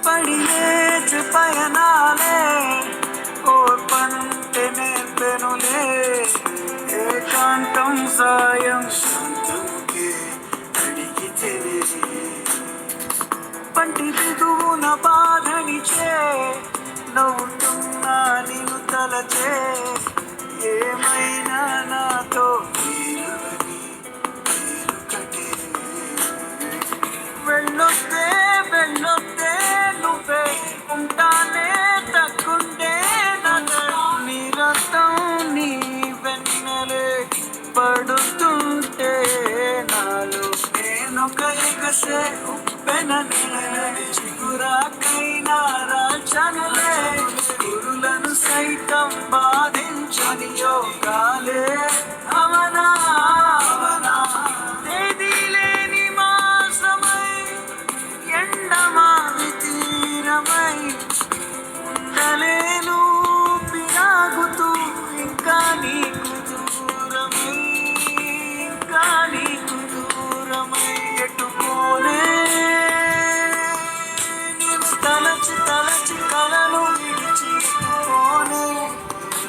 పడి లేచి పయనాలే ఓర్పంటే నేర్పెనులే ఏకాంతం సాయం శాంతంకే అడిగితే పంటి బిగువున బాధనిచే నవ్వుతున్నా నిన్ను తలచే ఏమైనా నాతో తీరవని తీరుకటే వెళ్ళొద్దే వెళ్ళొద్దే నువ్వే ఉంటానే తగ్గుండే నిరతం నీ వెన్నెలే పడుతుంటే నాలో నేనొక ఎగసే ఉప్పెన చిగురాకైనా రాచనులే గురులను సైతం బాధించని యోగాలే అవనా అవనా తేదీ లేని మాసమై ఎండమావి తీరమై ఉండలేను పిరాగుతూ ఇంకా నీకు దూరమై ఇంకా నీకు దూరమై ఎటుపోలే నేను తలచి తలచి కలను